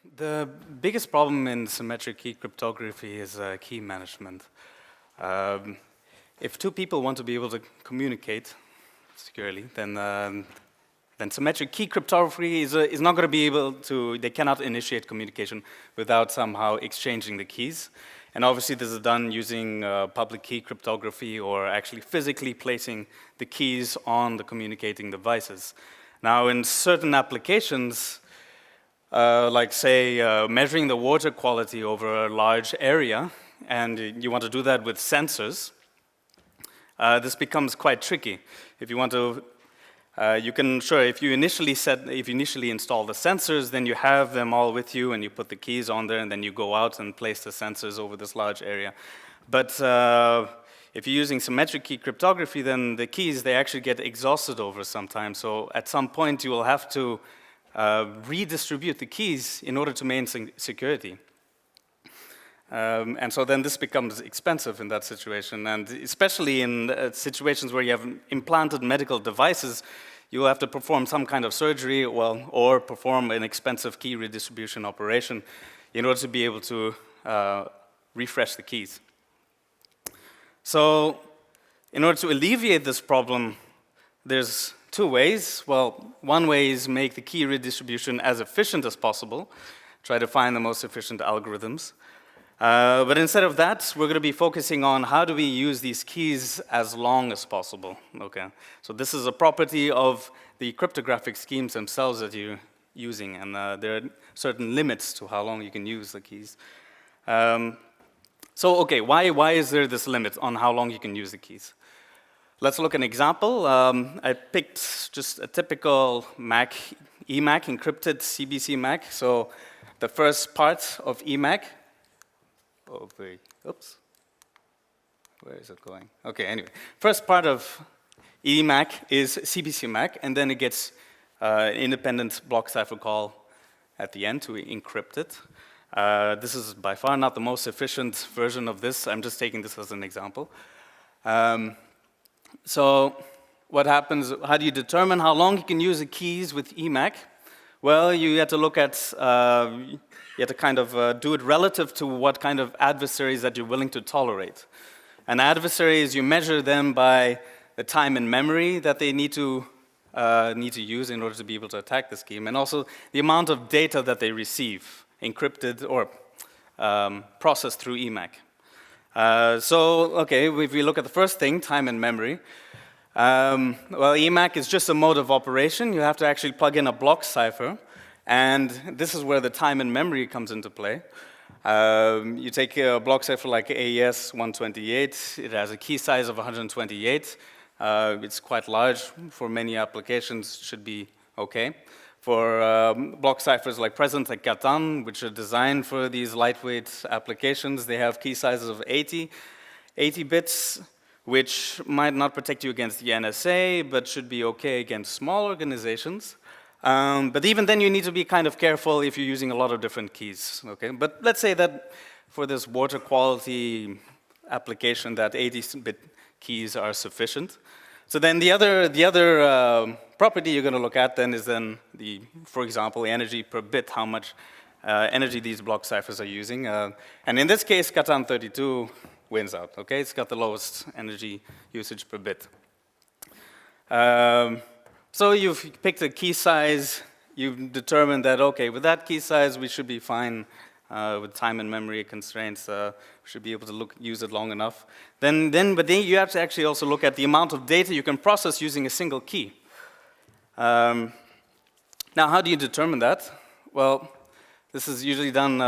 The biggest problem in symmetric key cryptography is key management. If two people want to be able to communicate securely, then symmetric key cryptography is not going to be able to, they cannot initiate communication without somehow exchanging the keys. And obviously this is done using public key cryptography or actually physically placing the keys on the communicating devices. Now in certain applications, like say measuring the water quality over a large area, and you want to do that with sensors, this becomes quite tricky. If you want to, if you initially install the sensors, then you have them all with you and you put the keys on there and then you go out and place the sensors over this large area. But if you're using symmetric key cryptography, then the keys, they actually get exhausted over some time. So at some point you will have to redistribute the keys in order to maintain security. And so then this becomes expensive in that situation, and especially in situations where you have implanted medical devices, you will have to perform some kind of surgery, or perform an expensive key redistribution operation in order to be able to refresh the keys. So in order to alleviate this problem, there's two ways. Well, one way is make the key redistribution as efficient as possible, try to find the most efficient algorithms. But instead of that, we're going to be focusing on how do we use these keys as long as possible. Okay, so this is a property of the cryptographic schemes themselves that you're using, and there are certain limits to how long you can use the keys. So okay, why is there this limit on how long you can use the keys? Let's look at an example. I picked just a typical MAC, EMAC, encrypted CBC MAC. So the first part of EMAC, oops, where is it going? Okay, anyway, first part of EMAC is CBC MAC, and then it gets an independent block cipher call at the end to encrypt it. This is by far not the most efficient version of this. I'm just taking this as an example. So what happens, how do you determine how long you can use the keys with EMAC? Well, you have to look at, you have to kind of do it relative to what kind of adversaries that you're willing to tolerate. And adversaries, you measure them by the time and memory that they need to use in order to be able to attack the scheme, and also the amount of data that they receive, encrypted or processed through EMAC. So, okay, if we look at the first thing, time and memory, well, EMAC is just a mode of operation. You have to actually plug in a block cipher, and this is where the time and memory comes into play. You take a block cipher like AES 128. It has a key size of 128. It's quite large for many applications, should be okay. For block ciphers like present like Catan, which are designed for these lightweight applications, they have key sizes of 80 bits, which might not protect you against the NSA, but should be okay against small organizations. But even then, you need to be kind of careful if you're using a lot of different keys. Okay, but let's say that for this water quality application, that 80-bit keys are sufficient. So then the other property you're going to look at then is for example, the energy per bit, how much energy these block ciphers are using. And in this case, Catan 32 wins out, okay? It's got the lowest energy usage per bit. So you've picked a key size, you've determined that, okay, with that key size, we should be fine with time and memory constraints. We should be able to use it long enough. But then you have to actually also look at the amount of data you can process using a single key. Now, how do you determine that? Well, this is usually done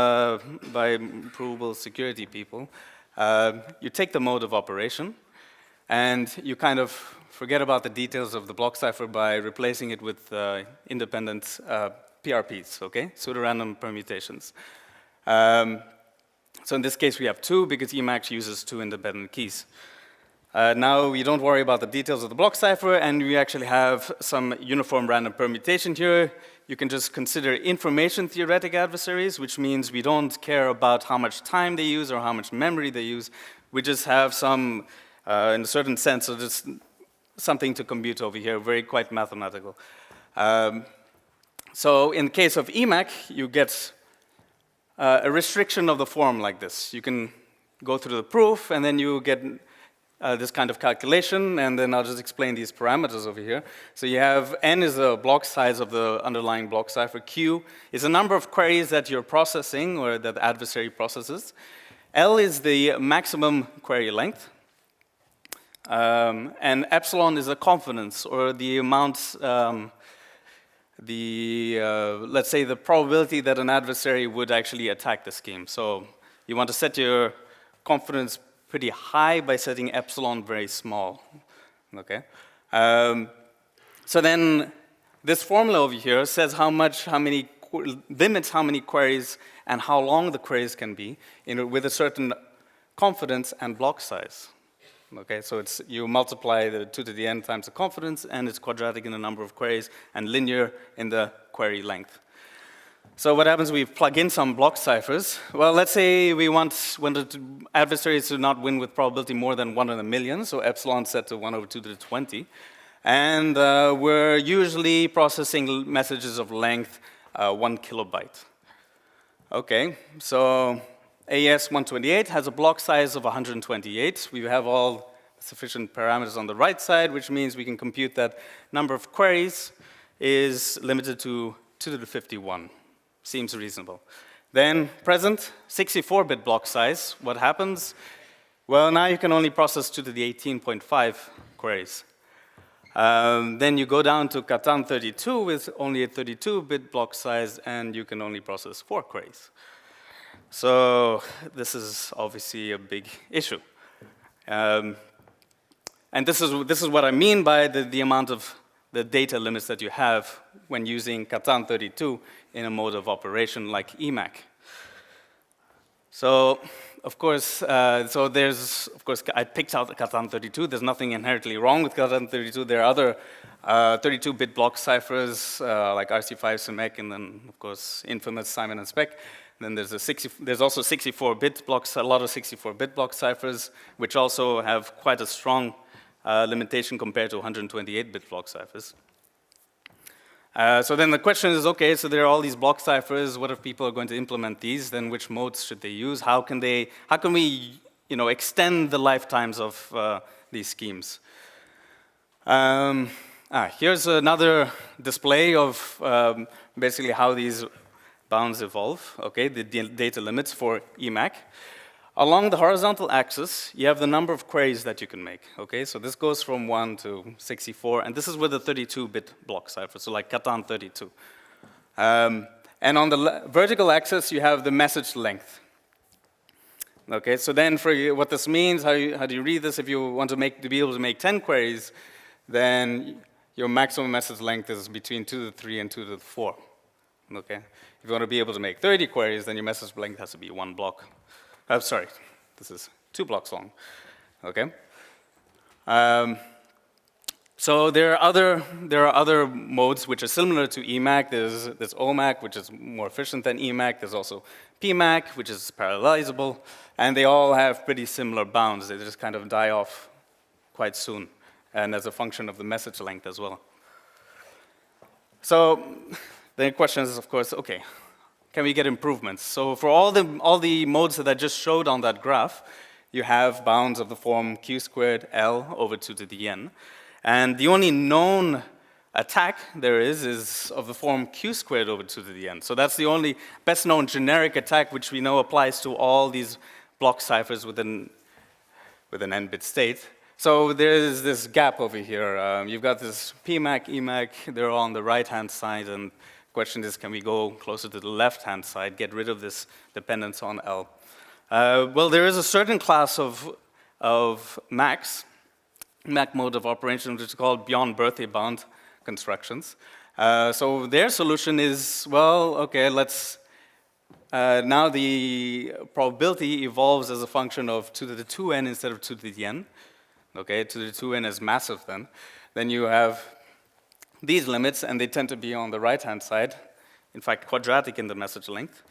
by provable security people. You take the mode of operation, and you kind of forget about the details of the block cipher by replacing it with independent PRPs, okay? Pseudorandom permutations. So in this case, we have two, because EMAC uses two independent keys. Now, you don't worry about the details of the block cipher, and we actually have some uniform random permutation here. You can just consider information theoretic adversaries, which means we don't care about how much time they use or how much memory they use. We just have some, in a certain sense, so just something to compute over here, quite mathematical. So in the case of EMAC, you get a restriction of the form like this. You can go through the proof, and then you get this kind of calculation, and then I'll just explain these parameters over here. So you have n is the block size of the underlying block cipher. Q is the number of queries that you're processing, or that the adversary processes. L is the maximum query length. And epsilon is the confidence, or the amount, let's say the probability that an adversary would actually attack the scheme. So you want to set your confidence pretty high by setting epsilon very small, okay? So then this formula over here says limits how many queries and how long the queries can be with a certain confidence and block size. Okay, so you multiply the 2 to the n times the confidence, and it's quadratic in the number of queries and linear in the query length. So what happens, we plug in some block ciphers. Well, let's say we want adversaries to not win with probability more than 1 in a million, so epsilon set to 1 over 2 to the 20. And we're usually processing messages of length 1 kilobyte. Okay, so AES-128 has a block size of 128. We have all sufficient parameters on the right side, which means we can compute that number of queries is limited to 2 to the 51. Seems reasonable. Then present, 64-bit block size. What happens? Well, now you can only process 2 to the 18.5 queries. Then you go down to Catan 32 with only a 32-bit block size, and you can only process 4 queries. So this is obviously a big issue. And this is what I mean by the amount of the data limits that you have when using Catan 32 in a mode of operation like EMAC. So, of course, I picked out the Catan 32. There's nothing inherently wrong with Catan 32. There are other 32-bit block ciphers like RC5 CMEC, and then, of course, infamous Simon and Speck. Then there's also 64-bit blocks, a lot of 64-bit block ciphers, which also have quite a strong limitation compared to 128-bit block ciphers. So then the question is, okay, so there are all these block ciphers. What if people are going to implement these? Then which modes should they use? How can we, extend the lifetimes of these schemes? Here's another display of basically how these bounds evolve. Okay, the data limits for EMAC. Along the horizontal axis, you have the number of queries that you can make. Okay, so this goes from 1 to 64, and this is with a 32-bit block cipher, so like Catan 32. And on the vertical axis, you have the message length. Okay, so then for what this means, how do you read this? If you want to be able to make 10 queries, then your maximum message length is between 2 to the 3 and 2 to the 4. Okay, if you want to be able to make 30 queries, then your message length has to be 1 block. Sorry, this is 2 blocks long, okay? So there are other modes which are similar to EMAC. There's OMAC, which is more efficient than EMAC. There's also PMAC, which is parallelizable, and they all have pretty similar bounds. They just kind of die off quite soon, and as a function of the message length as well. So the question is, of course, okay, can we get improvements? So for all the modes that I just showed on that graph, you have bounds of the form q squared L over 2 to the n. And the only known attack there is of the form q squared over 2 to the n. So that's the only best known generic attack which we know applies to all these block ciphers with an n-bit state. So there's this gap over here. You've got this PMAC, EMAC, they're all on the right-hand side, and question is, can we go closer to the left-hand side, get rid of this dependence on L? Well, there is a certain class of MAC mode of operation, which is called beyond birthday bound constructions. So their solution is, well, okay, now the probability evolves as a function of 2 to the 2n instead of 2 to the n. Okay, 2 to the 2n is massive then. Then you have these limits, and they tend to be on the right-hand side, in fact, quadratic in the message length.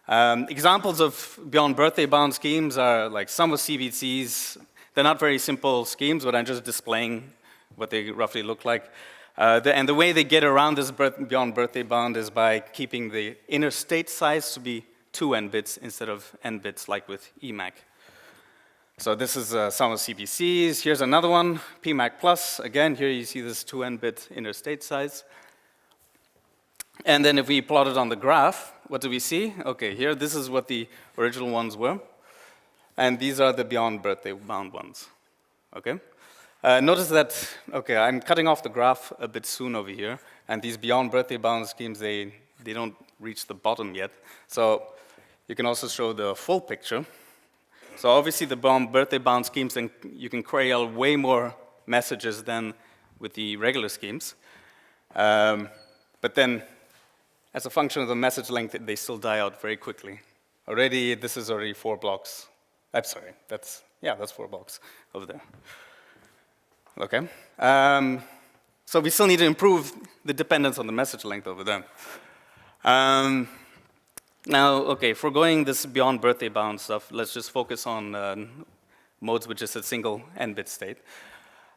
Examples of beyond birthday bound schemes are like some of CBCs. They're not very simple schemes, but I'm just displaying what they roughly look like. And the way they get around this beyond birthday bound is by keeping the inner state size to be 2 n bits instead of n bits like with EMAC. So this is some of CPCs. Here's another one, PMAC plus. Again, here you see this 2 n bit inner state size. And then if we plot it on the graph, what do we see? Okay, here, this is what the original ones were. And these are the beyond birthday bound ones, okay? Notice that, okay, I'm cutting off the graph a bit soon over here, and these beyond birthday bound schemes, they don't reach the bottom yet. So you can also show the full picture. So obviously the beyond birthday bound schemes, then you can query out way more messages than with the regular schemes. But then, as a function of the message length, they still die out very quickly. This is already 4 blocks. I'm sorry, that's 4 blocks over there. Okay. So we still need to improve the dependence on the message length over there. Now, okay, foregoing this beyond birthday bound stuff, let's just focus on modes which is a single n-bit state.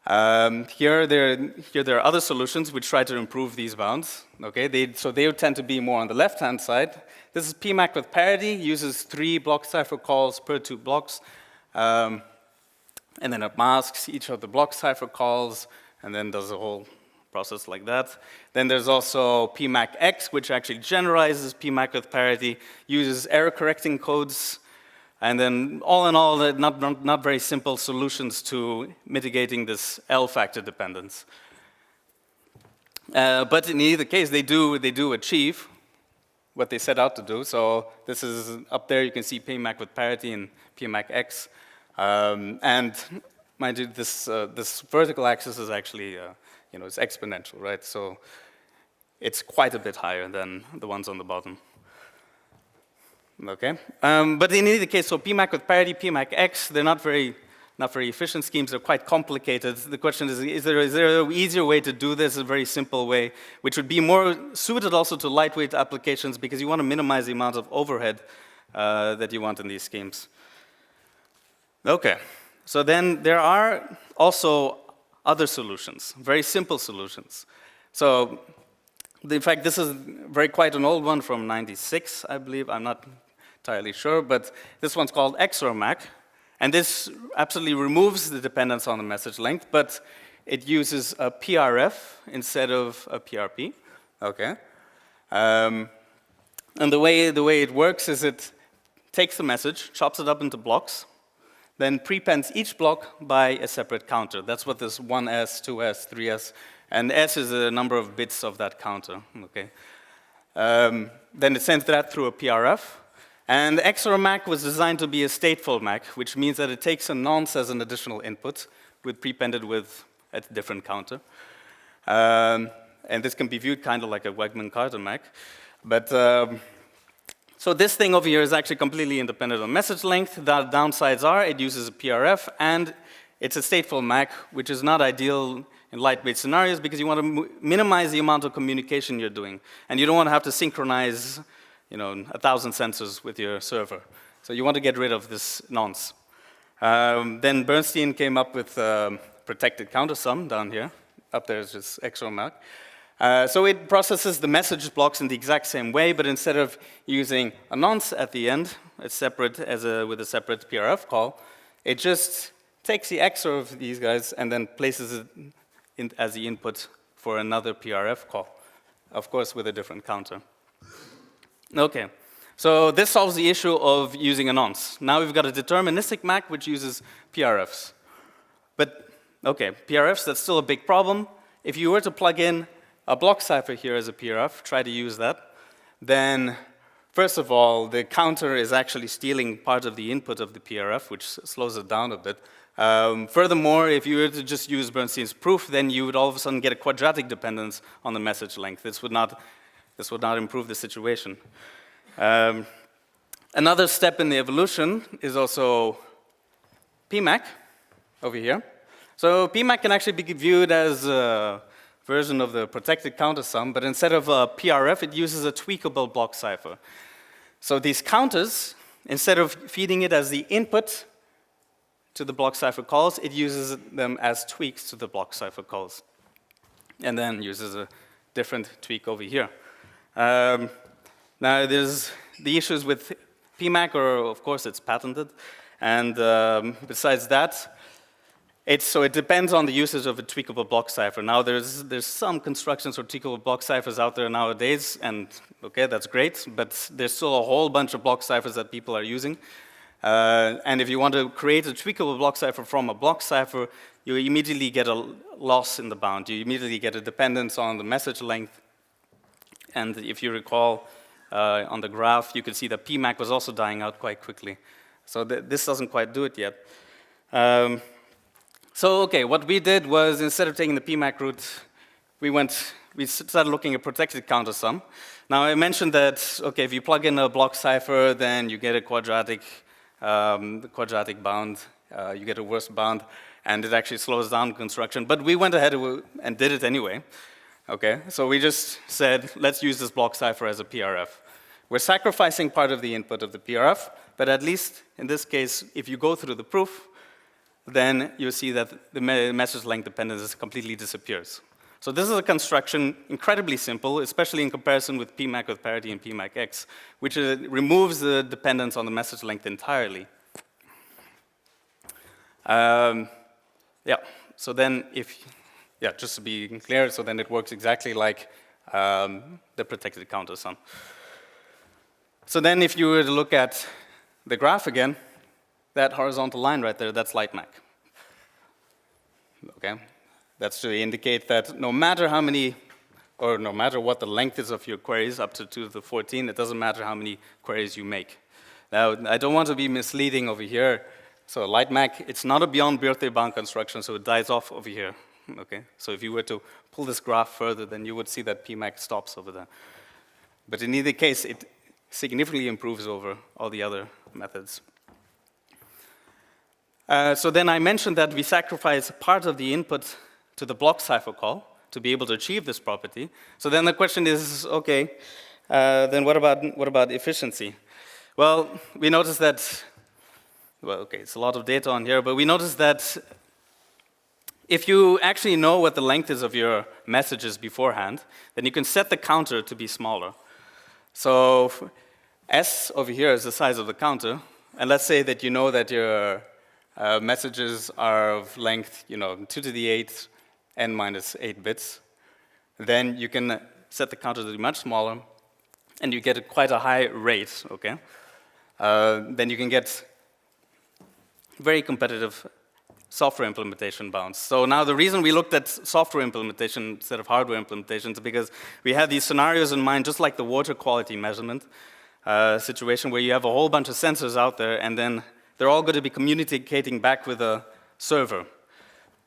Here there are other solutions which try to improve these bounds. Okay, so they tend to be more on the left-hand side. This is PMAC with parity, uses 3 block cipher calls per 2 blocks, and then it masks each of the block cipher calls, and then does a whole process like that. Then there's also PMAC X, which actually generalizes PMAC with parity, uses error-correcting codes, and then all in all, not very simple solutions to mitigating this L-factor dependence. But in either case, they do achieve what they set out to do. So this is up there, you can see PMAC with parity and PMAC X. And mind you, this vertical axis is actually, it's exponential, right? So it's quite a bit higher than the ones on the bottom. Okay, but in either case, so PMAC with parity, PMAC X, they're not very efficient schemes. They're quite complicated. The question is there an easier way to do this? A very simple way, which would be more suited also to lightweight applications because you want to minimize the amount of overhead that you want in these schemes. Okay, so then there are also other solutions, very simple solutions. So, in fact, this is quite an old one from '96, I believe. I'm not entirely sure, but this one's called EMAC, and this absolutely removes the dependence on the message length, but it uses a PRF instead of a PRP. Okay, and the way it works is it takes the message, chops it up into blocks, then prepends each block by a separate counter. That's what this 1S, 2S, 3S, and S is the number of bits of that counter. Okay. Then it sends that through a PRF. And the EMAC was designed to be a stateful MAC, which means that it takes a nonce as an additional input, prepended with a different counter. And this can be viewed kind of like a Wegman-Carter MAC. But so this thing over here is actually completely independent of message length. The downsides are it uses a PRF, and it's a stateful MAC, which is not ideal in lightweight scenarios because you want to minimize the amount of communication you're doing. And you don't want to have to synchronize 1,000 sensors with your server. So you want to get rid of this nonce. Then Bernstein came up with protected counter sum down here. Up there is just EMAC. So it processes the message blocks in the exact same way, but instead of using a nonce at the end, it's separate with a separate PRF call, it just takes the XOR of these guys and then places it as the input for another PRF call, of course with a different counter. Okay, so this solves the issue of using a nonce. Now we've got a deterministic MAC which uses PRFs. But, okay, PRFs, that's still a big problem. If you were to plug in a block cipher here as a PRF, try to use that, then first of all, the counter is actually stealing part of the input of the PRF, which slows it down a bit. Furthermore, if you were to just use Bernstein's proof, then you would all of a sudden get a quadratic dependence on the message length. This would not improve the situation. Another step in the evolution is also PMAC over here. So PMAC can actually be viewed as a version of the protected counter sum, but instead of a PRF, it uses a tweakable block cipher. So these counters, instead of feeding it as the input to the block cipher calls, it uses them as tweaks to the block cipher calls, and then uses a different tweak over here. Now, there's the issues with PMAC, of course, it's patented. And besides that, so it depends on the usage of a tweakable block cipher. Now, there's some constructions for tweakable block ciphers out there nowadays, and okay, that's great, but there's still a whole bunch of block ciphers that people are using. And if you want to create a tweakable block cipher from a block cipher, you immediately get a loss in the bound. You immediately get a dependence on the message length. And if you recall on the graph, you could see that PMAC was also dying out quite quickly. So this doesn't quite do it yet. So okay, what we did was, instead of taking the PMAC route, we started looking at protected counter sum. Now I mentioned that, okay, if you plug in a block cipher, then you get a quadratic bound, you get a worse bound, and it actually slows down construction. But we went ahead and did it anyway. Okay, so we just said, let's use this block cipher as a PRF. We're sacrificing part of the input of the PRF, but at least in this case, if you go through the proof, then you see that the message length dependence completely disappears. So this is a construction incredibly simple, especially in comparison with PMAC with parity and PMAC-X, which removes the dependence on the message length entirely. So then just to be clear, so then it works exactly like the protected counter sum. So then if you were to look at the graph again, that horizontal line right there, that's LightMAC. Okay? That's to indicate that no matter how many, or no matter what the length is of your queries, up to 2 to the 14, it doesn't matter how many queries you make. Now, I don't want to be misleading over here. So LightMAC, it's not a beyond birthday bound construction, so it dies off over here. Okay? So if you were to pull this graph further, then you would see that PMAC stops over there. But in either case, it significantly improves over all the other methods. So then I mentioned that we sacrifice part of the input to the block cipher call to be able to achieve this property. So then the question is, okay, then what about efficiency? Well, we noticed that, well, okay, it's a lot of data on here, but we noticed that if you actually know what the length is of your messages beforehand, then you can set the counter to be smaller. So S over here is the size of the counter, and let's say that you know that your messages are of length, 2 to the 8th, n minus 8 bits. Then you can set the counter to be much smaller, and you get quite a high rate, okay? Then you can get very competitive software implementation bounds. So now the reason we looked at software implementation instead of hardware implementation is because we had these scenarios in mind, just like the water quality measurement situation, where you have a whole bunch of sensors out there, and then they're all going to be communicating back with a server.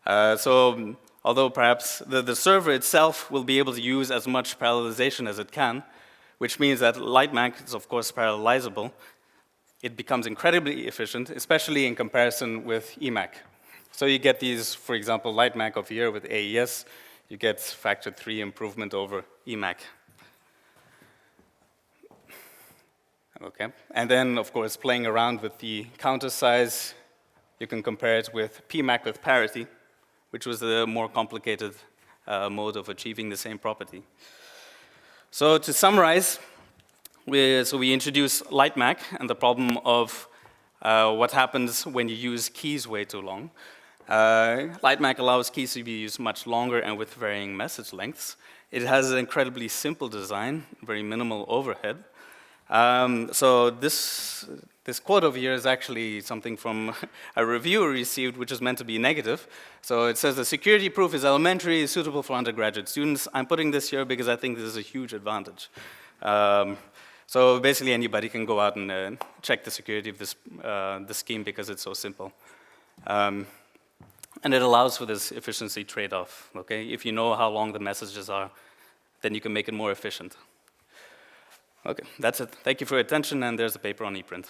So although perhaps the server itself will be able to use as much parallelization as it can, which means that LightMAC is, of course, parallelizable, it becomes incredibly efficient, especially in comparison with EMAC. So you get these, for example, LightMAC over here with AES, you get factor 3 improvement over EMAC. Okay, and then, of course, playing around with the counter size, you can compare it with PMAC with parity, which was the more complicated mode of achieving the same property. So to summarize, we introduce LightMAC and the problem of what happens when you use keys way too long. LightMAC allows keys to be used much longer and with varying message lengths. It has an incredibly simple design, very minimal overhead. So this quote over here is actually something from a review we received, which is meant to be negative. So it says the security proof is elementary, suitable for undergraduate students. I'm putting this here because I think this is a huge advantage. So basically anybody can go out and check the security of this scheme because it's so simple. And it allows for this efficiency trade-off, okay? If you know how long the messages are, then you can make it more efficient. Okay, that's it. Thank you for your attention, and there's a paper on ePrint.